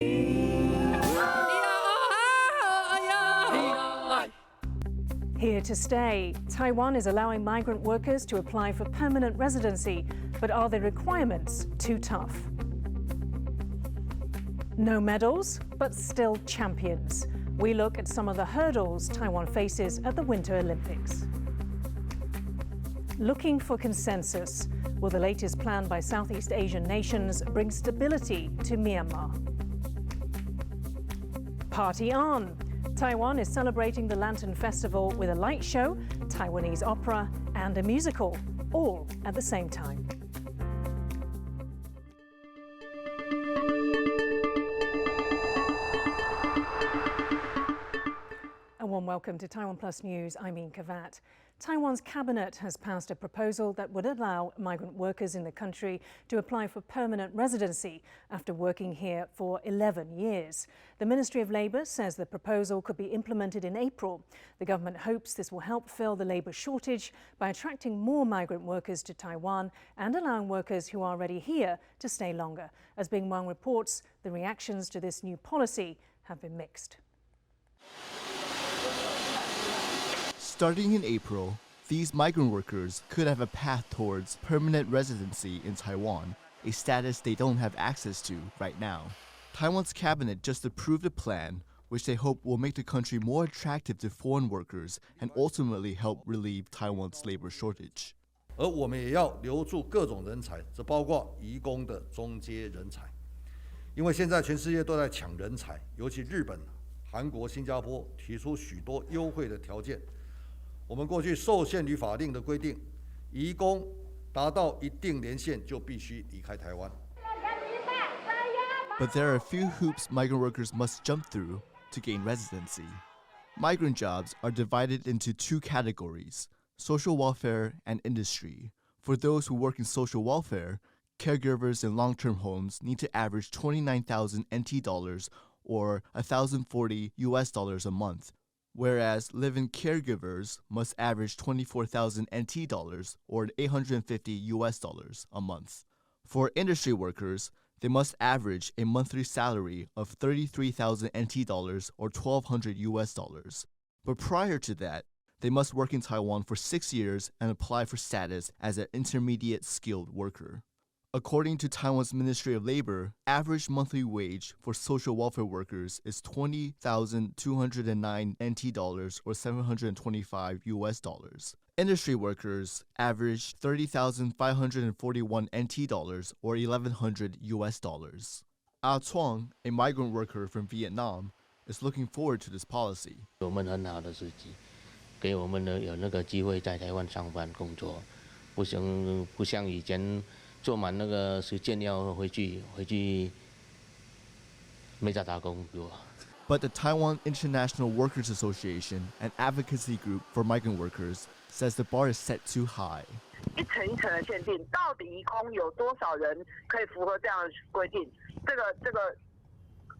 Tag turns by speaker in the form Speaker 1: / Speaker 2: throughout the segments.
Speaker 1: Here to stay, Taiwan is allowing migrant workers to apply for permanent residency, but are the requirements too tough? No medals, but still champions. We look at some of the hurdles Taiwan faces at the Winter Olympics. Looking for consensus, will the latest plan by Southeast Asian nations bring stability to Myanmar? Party on! Taiwan is celebrating the Lantern Festival with a light show, Taiwanese opera, and a musical, all at the same time. A warm welcome to TaiwanPlus News. I'm Yin Khvat. Taiwan's cabinet has passed a proposal that would allow migrant workers in the country to apply for permanent residency after working here for 11 years. The Ministry of Labour says the proposal could be implemented in April. The government hopes this will help fill the labour shortage by attracting more migrant workers to Taiwan and allowing workers who are already here to stay longer. As Bing Wang reports, the reactions to this new policy have been mixed.
Speaker 2: Starting in April, these migrant workers could have a path towards permanent residency in Taiwan, a status they don't have access to right now. Taiwan's cabinet just approved a plan which they hope will make the country more attractive to foreign workers and ultimately help relieve Taiwan's labor shortage.
Speaker 3: 而我们也要留住各种人才，这包括移工的中阶人才。因为现在全世界都在抢人才，尤其日本、韩国、新加坡提出许多优惠的条件。 我们过去受限于法令的规定，移工达到一定年限就必须离开台湾。
Speaker 2: But there are a few hoops migrant workers must jump through to gain residency. Migrant jobs are divided into two categories: social welfare and industry. For those who work in social welfare, caregivers in long-term homes need to average 29,000 NT dollars or $1,040 a month. Whereas live-in caregivers must average 24,000 NT dollars or $850 a month. For industry workers, they must average a monthly salary of 33,000 NT dollars or $1,200. But prior to that, they must work in Taiwan for 6 years and apply for status as an intermediate skilled worker. According to Taiwan's Ministry of Labour, average monthly wage for social welfare workers is 20,209 NT dollars or $725. Industry workers average 30,541 NT dollars or $1,100. Ah Chuang, a migrant worker from Vietnam, is looking forward to this policy.
Speaker 4: 我们很好的时机，给我们有那个机会在台湾上班工作，不像以前。 做满那个时间要回去没在打工给我。
Speaker 2: But the Taiwan International Workers Association, an advocacy group for migrant workers, says the bar is set too high.
Speaker 5: 一层一层的限定，到底移工有多少人可以符合这样的规定？这个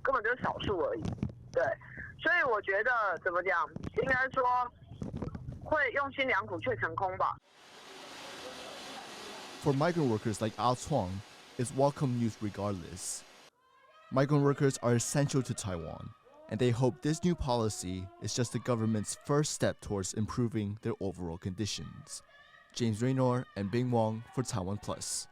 Speaker 5: 根本就是少数而已。对，所以我觉得怎么讲，应该说会用心良苦却成空吧。
Speaker 2: For migrant workers like Ah Chuang, it's welcome news regardless. Migrant workers are essential to Taiwan, and they hope this new policy is just the government's first step towards improving their overall conditions. James Raynor and Bing Wang for TaiwanPlus.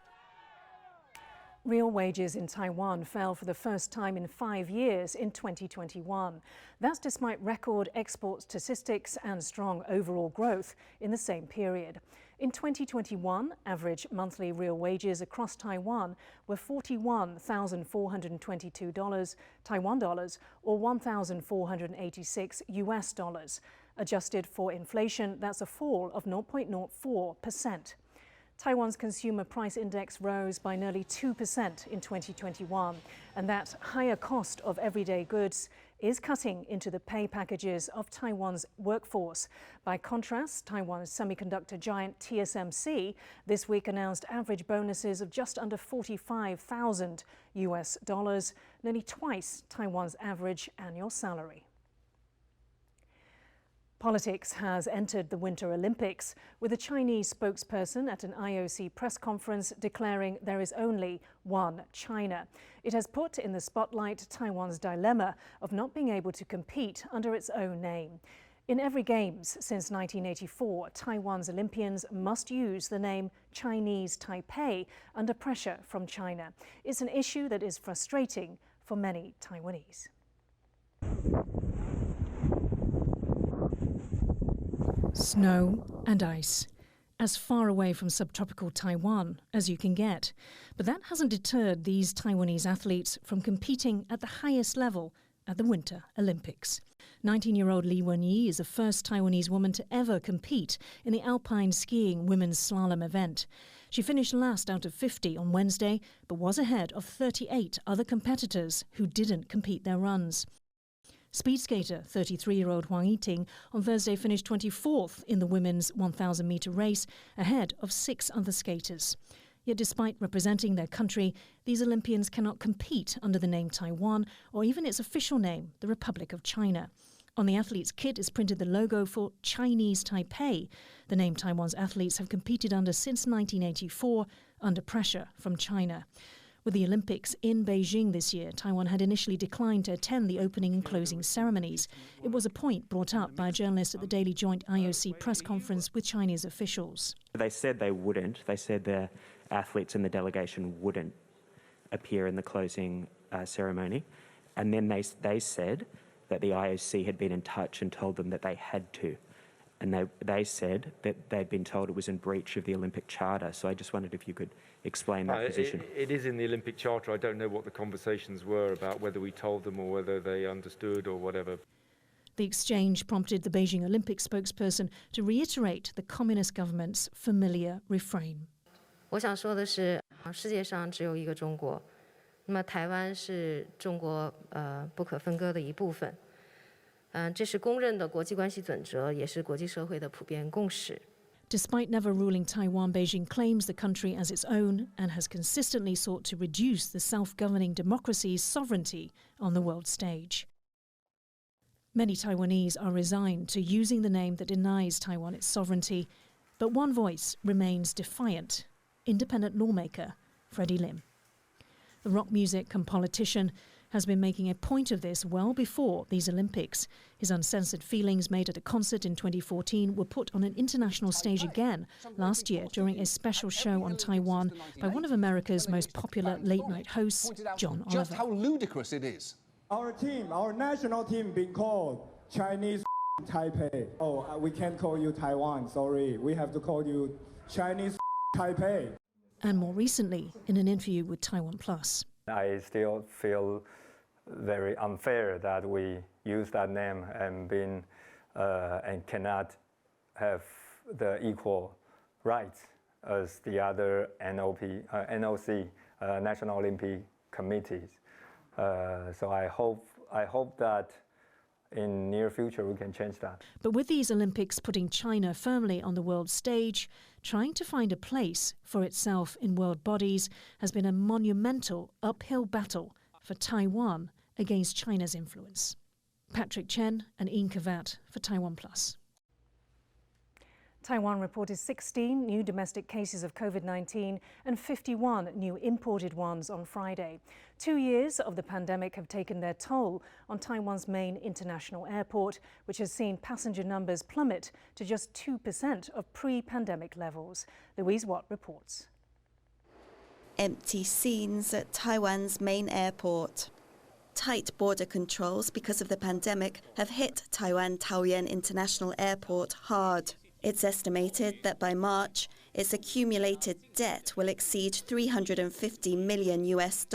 Speaker 1: Real wages in Taiwan fell for the first time in 5 years in 2021. That's despite record export statistics and strong overall growth in the same period. In 2021, average monthly real wages across Taiwan were $41,422 Taiwan dollars or $1,486 Adjusted for inflation, that's a fall of 0.04%. Taiwan's consumer price index rose by nearly 2% in 2021, and that higher cost of everyday goods is cutting into the pay packages of Taiwan's workforce. By contrast, Taiwan's semiconductor giant TSMC this week announced average bonuses of just under $45,000, nearly twice Taiwan's average annual salary. Politics has entered the Winter Olympics, with a Chinese spokesperson at an IOC press conference declaring there is only one China. It has put in the spotlight Taiwan's dilemma of not being able to compete under its own name. In every Games since 1984, Taiwan's Olympians must use the name Chinese Taipei under pressure from China. It's an issue that is frustrating for many Taiwanese. Snow and ice. As far away from subtropical Taiwan as you can get. But that hasn't deterred these Taiwanese athletes from competing at the highest level at the Winter Olympics. 19-year-old Li Wenyi is the first Taiwanese woman to ever compete in the alpine skiing women's slalom event. She finished last out of 50 on Wednesday, but was ahead of 38 other competitors who didn't complete their runs. Speed skater 33-year-old Huang Yiting on Thursday finished 24th in the women's 1,000-metre race, ahead of 6 other skaters. Yet despite representing their country, these Olympians cannot compete under the name Taiwan or even its official name, the Republic of China. On the athlete's kit is printed the logo for Chinese Taipei, the name Taiwan's athletes have competed under since 1984, under pressure from China. With the Olympics in Beijing this year, Taiwan had initially declined to attend the opening and closing ceremonies. It was a point brought up by a journalist at the daily joint IOC press conference with Chinese officials.
Speaker 6: They said they wouldn't. They said their athletes in the delegation wouldn't appear in the closing ceremony. And then they said that the IOC had been in touch and told them that they had to. And they said that they'd been told it was in breach of the Olympic Charter. So I just wondered if you could explain that position.
Speaker 7: It is in the Olympic Charter. I don't know what the conversations were about, whether we told them or whether they understood or whatever.
Speaker 1: The exchange prompted the Beijing Olympic spokesperson to reiterate the communist government's familiar refrain.
Speaker 8: 我想说的是，世界上只有一个中国，那么台湾是中国不可分割的一部分。这是公认的国际关系准则，也是国际社会的普遍共识。
Speaker 1: Despite never ruling Taiwan, Beijing claims the country as its own and has consistently sought to reduce the self-governing democracy's sovereignty on the world stage. Many Taiwanese are resigned to using the name that denies Taiwan its sovereignty, but one voice remains defiant: independent lawmaker Freddie Lim. The rock music and politician has been making a point of this well before these Olympics. His uncensored feelings made at a concert in 2014 were put on an international stage again last year during a special show on Taiwan by one of America's most popular late-night hosts, John Oliver.
Speaker 9: Just how ludicrous it is.
Speaker 10: Our team, our national team, being called Chinese Taipei. Oh, we can't call you Taiwan, sorry. We have to call you Chinese Taipei.
Speaker 1: And more recently, in an interview with TaiwanPlus.
Speaker 11: I still feel very unfair that we use that name and and cannot have the equal rights as the other NOC, National Olympic Committees. So I hope that in near future we can change that.
Speaker 1: But with these Olympics putting China firmly on the world stage, trying to find a place for itself in world bodies has been a monumental uphill battle for Taiwan against China's influence. Patrick Chen and Yin Khvat for TaiwanPlus. Taiwan reported 16 new domestic cases of COVID-19 and 51 new imported ones on Friday. 2 years of the pandemic have taken their toll on Taiwan's main international airport, which has seen passenger numbers plummet to just 2% of pre-pandemic levels. Louise Watt reports.
Speaker 12: Empty scenes at Taiwan's main airport. Tight border controls because of the pandemic have hit Taiwan Taoyuan International Airport hard. It's estimated that by March, its accumulated debt will exceed $350 million US.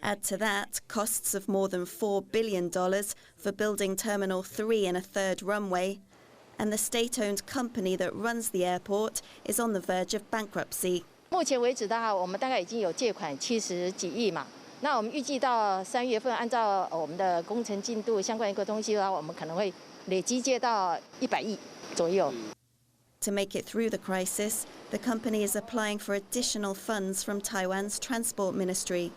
Speaker 12: Add to that costs of more than $4 billion for building Terminal 3 and a third runway, and the state-owned company that runs the airport is on the verge of bankruptcy.
Speaker 13: 目前为止的话，我们大概已经有借款70几亿嘛。那我们预计到3月份，按照我们的工程进度相关一个东西的话，我们可能会累积借到100亿左右。
Speaker 12: To make it through the crisis, the company is applying for additional funds from Taiwan's Transport Ministry,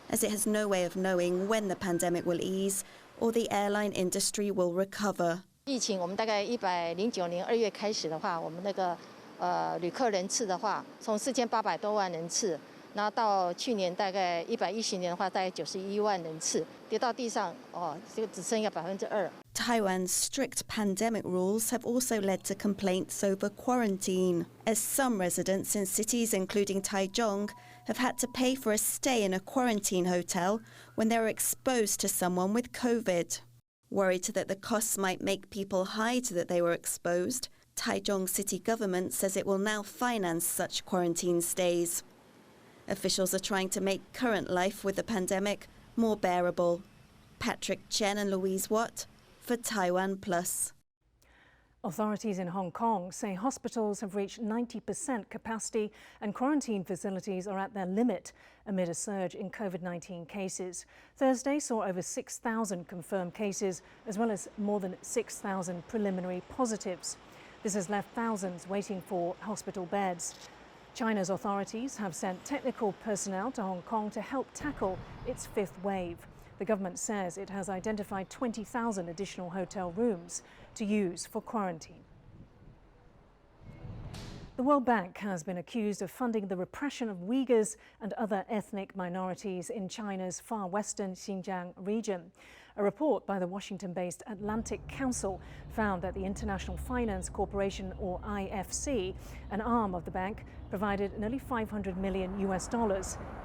Speaker 12: as it has no way of knowing when the pandemic will ease or the airline industry will recover.
Speaker 13: 疫情我们大概109年2月开始的话，我们那个旅客人次的话，从4800多万人次，然后到去年大概110年的话，大概91万人次，跌到地上这个只剩下2%。
Speaker 12: Taiwan's strict pandemic rules have also led to complaints over quarantine, as some residents in cities including Taichung have had to pay for a stay in a quarantine hotel when they were exposed to someone with COVID. Worried that the costs might make people hide that they were exposed, Taichung city government says it will now finance such quarantine stays. Officials are trying to make current life with the pandemic more bearable. Patrick Chen and Louise Watt for TaiwanPlus.
Speaker 1: Authorities in Hong Kong say hospitals have reached 90% capacity and quarantine facilities are at their limit amid a surge in COVID-19 cases. Thursday saw over 6,000 confirmed cases as well as more than 6,000 preliminary positives. This has left thousands waiting for hospital beds. China's authorities have sent technical personnel to Hong Kong to help tackle its fifth wave. The government says it has identified 20,000 additional hotel rooms to use for quarantine. The World Bank has been accused of funding the repression of Uyghurs and other ethnic minorities in China's far western Xinjiang region. A report by the Washington-based Atlantic Council found that the International Finance Corporation, or IFC, an arm of the bank, provided nearly $500 million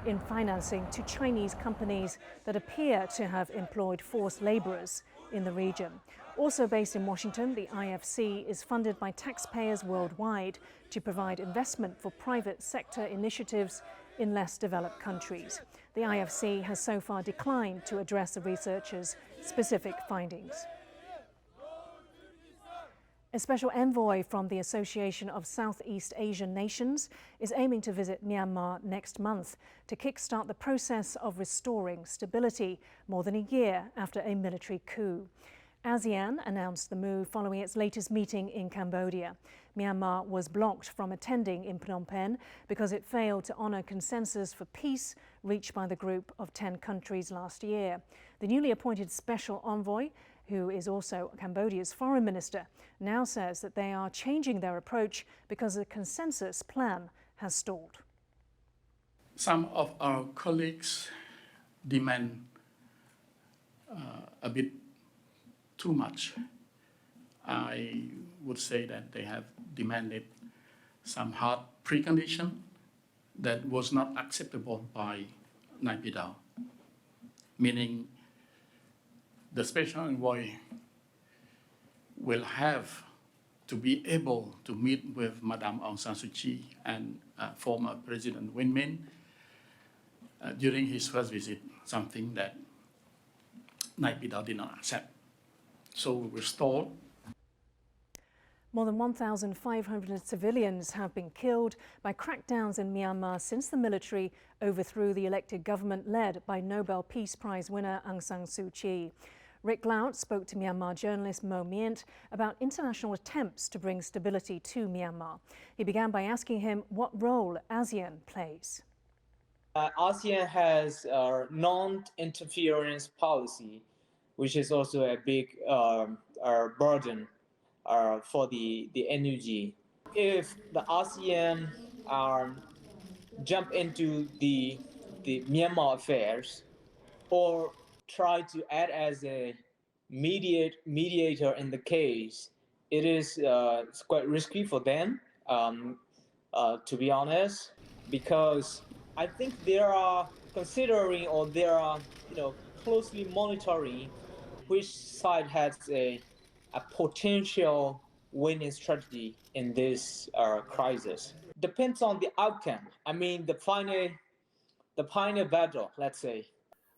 Speaker 1: in financing to Chinese companies that appear to have employed forced laborers in the region. Also based in Washington, the IFC is funded by taxpayers worldwide to provide investment for private sector initiatives in less developed countries. The IFC has so far declined to address the researchers' specific findings. A special envoy from the Association of Southeast Asian Nations is aiming to visit Myanmar next month to kickstart the process of restoring stability more than a year after a military coup. ASEAN announced the move following its latest meeting in Cambodia. Myanmar was blocked from attending in Phnom Penh because it failed to honour consensus for peace reached by the group of 10 countries last year. The newly appointed special envoy, who is also Cambodia's foreign minister, now says that they are changing their approach because the consensus plan has stalled.
Speaker 9: Some of our colleagues demand a bit too much. I would say that they have demanded some hard precondition that was not acceptable by Naypyidaw, meaning the special envoy will have to be able to meet with Madame Aung San Suu Kyi and former President Win Myint during his first visit, something that Naypyidaw did not accept. So we were stalled.
Speaker 1: More than 1,500 civilians have been killed by crackdowns in Myanmar since the military overthrew the elected government led by Nobel Peace Prize winner Aung San Suu Kyi. Rick Glaudt spoke to Myanmar journalist Mo Myint about international attempts to bring stability to Myanmar. He began by asking him what role ASEAN plays.
Speaker 14: ASEAN has a non-interference policy, which is also a big burden for the NUG. If the ASEAN jump into the Myanmar affairs or try to act as a mediator in the case, it is it's quite risky for them, to be honest, because I think they are considering or they are closely monitoring which side has a potential winning strategy in this crisis. Depends on the outcome. I mean, the final battle, let's say.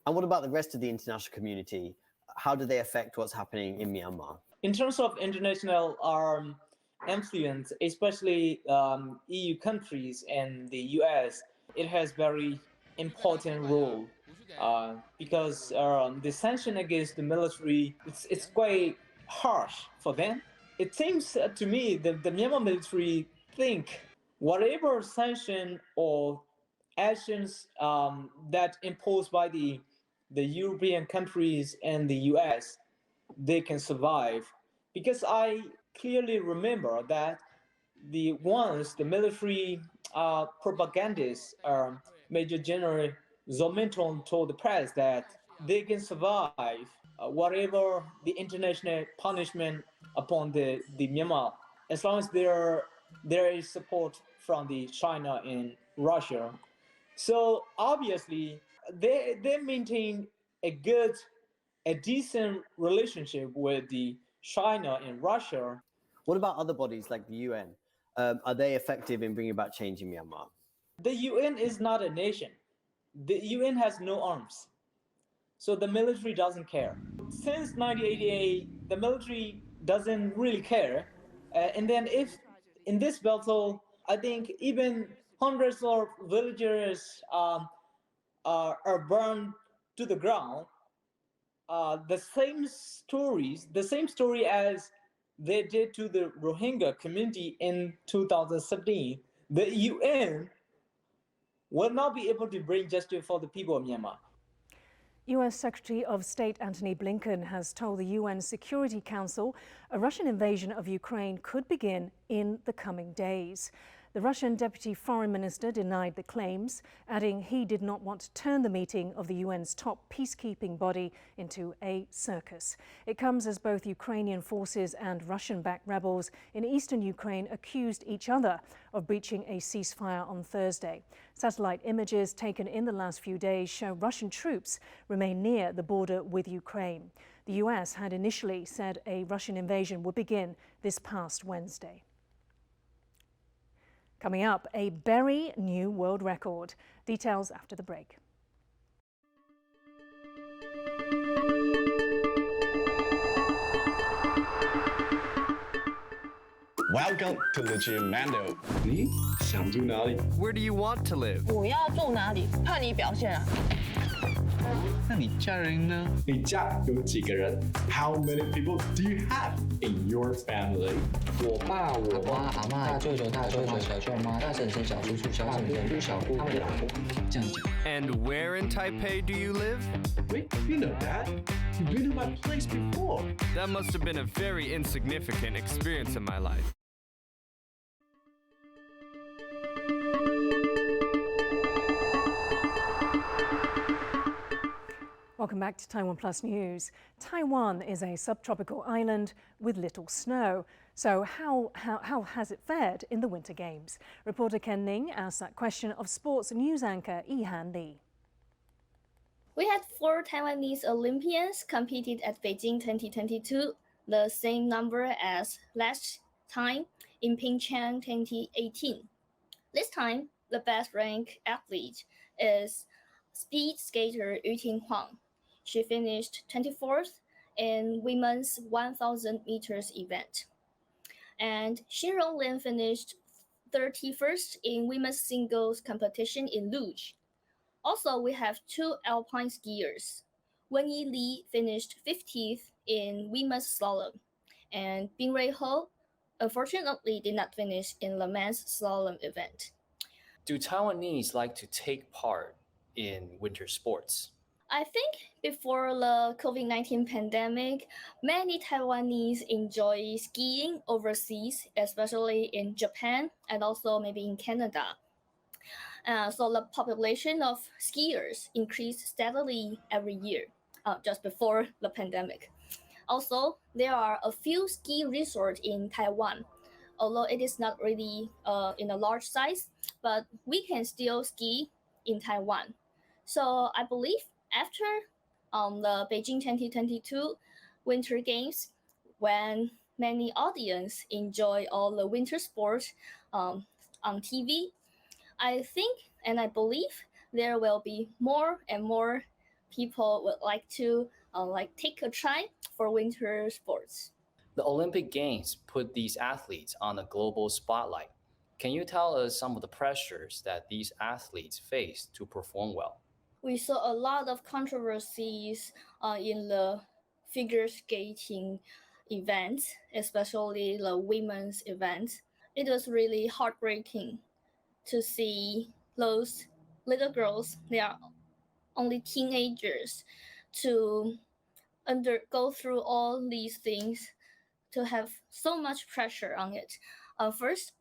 Speaker 15: And what about the rest of the international community? How do they affect what's happening in Myanmar?
Speaker 14: In terms of international influence, especially EU countries and the US, it has very important role because the sanction against the military, it's quite harsh for them. It seems to me that the Myanmar military think whatever sanction or actions that imposed by the European countries and the US, they can survive because I clearly remember that the military propagandist, Major General Zomenton, told the press that they can survive whatever the international punishment upon the Myanmar, as long as there is support from the China and Russia. So obviously they maintain a decent relationship with the China and Russia.
Speaker 15: What about other bodies like the UN? Are they effective in bringing about change in Myanmar?
Speaker 14: The UN is not a nation. The UN has no arms. So the military doesn't care. Since 1988, the military doesn't really care. And then if in this battle, I think even hundreds of villagers are burned to the ground, the same story as they did to the Rohingya community in 2017, the UN will not be able to bring justice for the people of Myanmar.
Speaker 1: US Secretary of State Antony Blinken has told the UN Security Council a Russian invasion of Ukraine could begin in the coming days. The Russian Deputy Foreign Minister denied the claims, adding he did not want to turn the meeting of the UN's top peacekeeping body into a circus. It comes as both Ukrainian forces and Russian-backed rebels in eastern Ukraine accused each other of breaching a ceasefire on Thursday. Satellite images taken in the last few days show Russian troops remain near the border with Ukraine. The US had initially said a Russian invasion would begin this past Wednesday. Coming up, a very new world record. Details after the break.
Speaker 16: Welcome to the Gym Mando. 你想住哪里
Speaker 17: Where do you want to live?
Speaker 18: 我要住哪里？看你表现啊。
Speaker 16: 那你家人呢？你家有几个人 How many people do you have in your family?
Speaker 19: 我爸、我妈、阿嬷、大舅舅、大舅舅、小舅妈、大婶婶、小叔叔、小婶婶、小姑、他们老婆，这样讲。
Speaker 17: And where in Taipei do you live?
Speaker 16: Wait, you know that? You've been to my place before.
Speaker 17: That must have been a very insignificant experience in my life.
Speaker 1: Welcome back to TaiwanPlus News. Taiwan is a subtropical island with little snow. So how has it fared in the Winter Games? Reporter Ken Ning asked that question of sports news anchor Yihan Li.
Speaker 20: We had 4 Taiwanese Olympians competed at Beijing 2022, the same number as last time in Pyeongchang 2018. This time, the best-ranked athlete is speed skater Yu Huang. She finished 24th in women's 1,000 meters event. And Xin Ronglin finished 31st in women's singles competition in luge. Also, we have 2 alpine skiers. Wenyi Li finished 50th in women's slalom. And Bingrui Ho, unfortunately, did not finish in the men's slalom event.
Speaker 21: Do Taiwanese like to take part in winter sports?
Speaker 20: I think before the COVID-19 pandemic, many Taiwanese enjoy skiing overseas, especially in Japan and also maybe in Canada. So the population of skiers increased steadily every year, just before the pandemic. Also, there are a few ski resorts in Taiwan, although it is not really in a large size, but we can still ski in Taiwan. So I believe after the Beijing 2022 Winter Games, when many audience enjoy all the winter sports on TV, I think and I believe there will be more and more people would like to take a try for winter sports.
Speaker 21: The Olympic Games put these athletes on a global spotlight. Can you tell us some of the pressures that these athletes face to perform well?
Speaker 20: We saw a lot of controversies in the figure skating events, especially the women's events. It was really heartbreaking to see those little girls, they are only teenagers, to go through all these things to have so much pressure on it. First,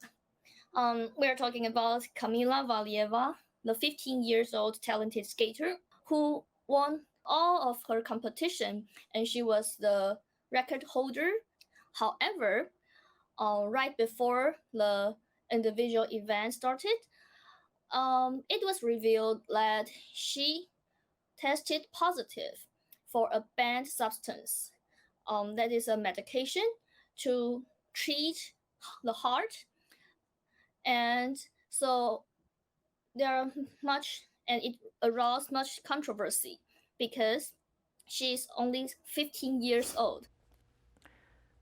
Speaker 20: we are talking about Kamila Valieva, the 15 years old talented skater who won all of her competition, and she was the record holder. However, right before the individual event started, it was revealed that she tested positive for a banned substance. That is a medication to treat the heart. And so it aroused much controversy because she's only 15 years old.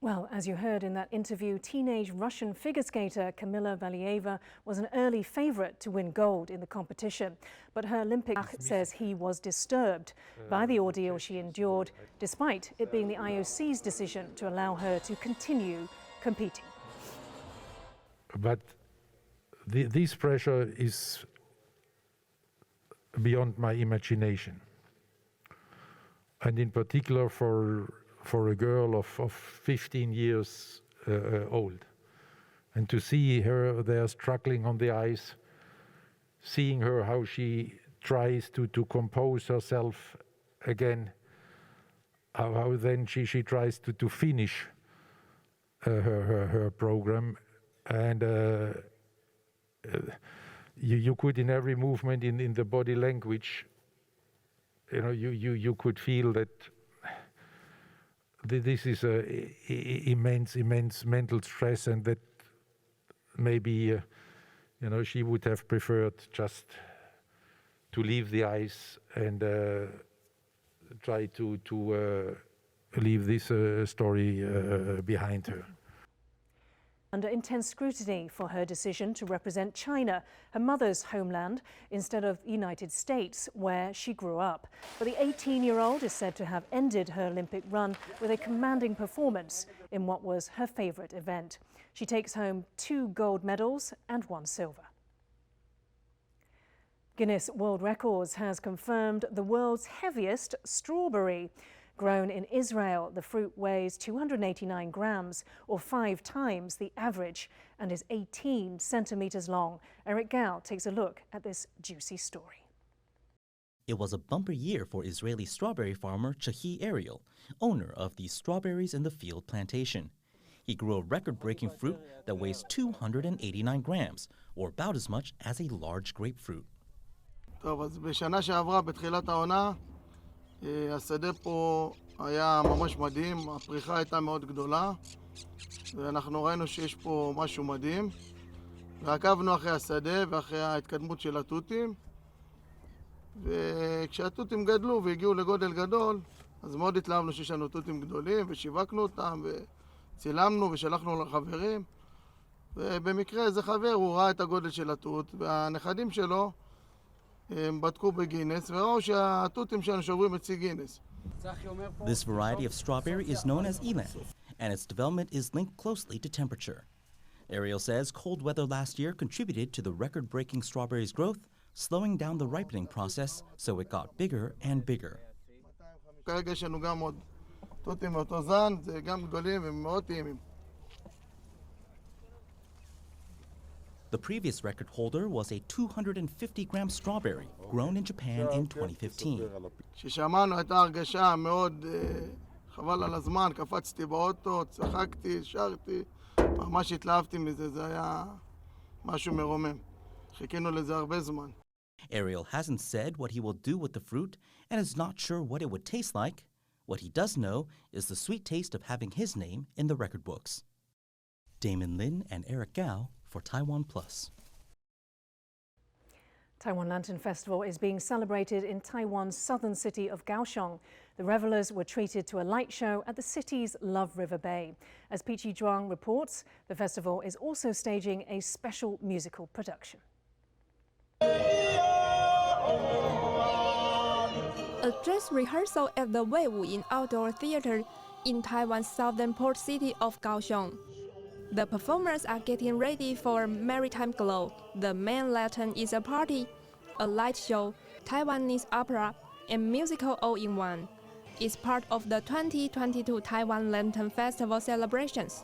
Speaker 1: Well, as you heard in that interview, teenage Russian figure skater Kamila Valieva was an early favourite to win gold in the competition. But her Olympic says he was disturbed by the ordeal she endured, despite it being the IOC's decision to allow her to continue competing.
Speaker 3: But this pressure is beyond my imagination. And in particular for a girl of 15 years old. And to see her there struggling on the ice, seeing her how she tries to compose herself again, how then she tries to finish her program. And you could, in every movement in the body language, you could feel that this is immense mental stress, and that maybe she would have preferred just to leave the ice and try to leave this story behind her.
Speaker 1: Under intense scrutiny for her decision to represent China, her mother's homeland, instead of the United States, where she grew up. But the 18-year-old is said to have ended her Olympic run with a commanding performance in what was her favourite event. She takes home 2 gold medals and 1 silver. Guinness World Records has confirmed the world's heaviest strawberry. Grown in Israel, the fruit weighs 289 grams, or 5 times the average, and is 18 centimeters long. Eric Gao takes a look at this juicy story.
Speaker 22: It was a bumper year for Israeli strawberry farmer Chahi Ariel, owner of the Strawberries in the Field plantation. He grew a record-breaking fruit that weighs 289 grams, or about as much as a large grapefruit.
Speaker 23: השדה פה היה ממש מדהים, הפריחה הייתה מאוד גדולה ואנחנו ראינו שיש פה משהו מדהים ועקבנו אחרי השדה ואחרי ההתקדמות של התותים וכשהתותים גדלו והגיעו לגודל גדול אז מאוד התלהבנו שיש לנו תותים גדולים ושיווקנו אותם וצילמנו ושלחנו לחברים ובמקרה איזה חבר הוא ראה את הגודל של התות והנכדים שלו בדקו בגינס וראו שהתותים שלנו שוברים את שיא גינס.
Speaker 22: This variety of strawberry is known as Eileen, and its development is linked closely to temperature. Ariel says cold weather last year contributed to the record-breaking strawberry's growth, slowing down the ripening process, so it got bigger and bigger.
Speaker 23: כרגע יש לנו גם עוד תותים מאותו זן, זה גם גדולים ומאוד טעימים.
Speaker 22: The previous record holder was a 250-gram strawberry grown in Japan in 2015.
Speaker 23: כששמענו הייתה הרגשה מאוד חבל על הזמן, קפצתי באוטו, צחקתי, שרתי, ממש התלהבתי מזה, זה היה משהו מרומם. חיכינו לזה הרבה זמן.
Speaker 22: Ariel hasn't said what he will do with the fruit and is not sure what it would taste like. What he does know is the sweet taste of having his name in the record books. Damon Lin and Eric Gao for TaiwanPlus.
Speaker 1: Taiwan Lantern Festival is being celebrated in Taiwan's southern city of Kaohsiung. The revelers were treated to a light show at the city's Love River Bay. As Peachy Zhuang reports, the festival is also staging a special musical production.
Speaker 24: A dress rehearsal at the Weiwu Yin Outdoor Theater in Taiwan's southern port city of Kaohsiung. The performers are getting ready for Maritime Glow. The main Latin is a party, a light show, Taiwanese opera, and musical all in one. is part of the 2022 Taiwan Lantern Festival celebrations.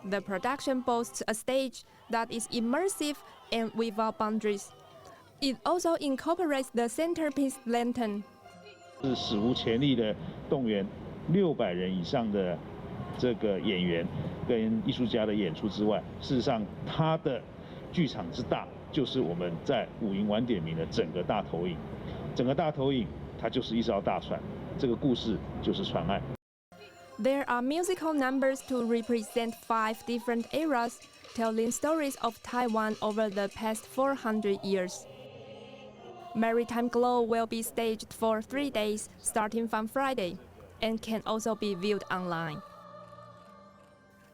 Speaker 24: The production boasts a stage that is immersive and without boundaries. It also incorporates the centerpiece lantern.
Speaker 2: 是史无前例的动员600人以上的这个演员跟艺术家的演出之外，事实上它的剧场之大，就是我们在武营晚点名的整个大投影。整个大投影，它就是一艘大船，这个故事就是船爱。
Speaker 24: There are musical numbers to represent 5 different eras, telling stories of Taiwan over the past 400 years. Maritime Glow will be staged for 3 days, starting from Friday, and can also be viewed online.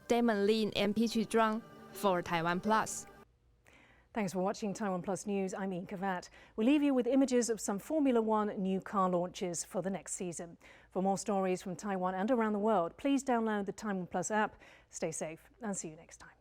Speaker 24: Damon Lin and Pichu Zhuang for TaiwanPlus.
Speaker 1: Thanks for watching Taiwan Plus News. I'm Yin Khvat. We'll leave you with images of some Formula One new car launches for the next season. For more stories from Taiwan and around the world, please download the Taiwan Plus app. Stay safe and see you next time.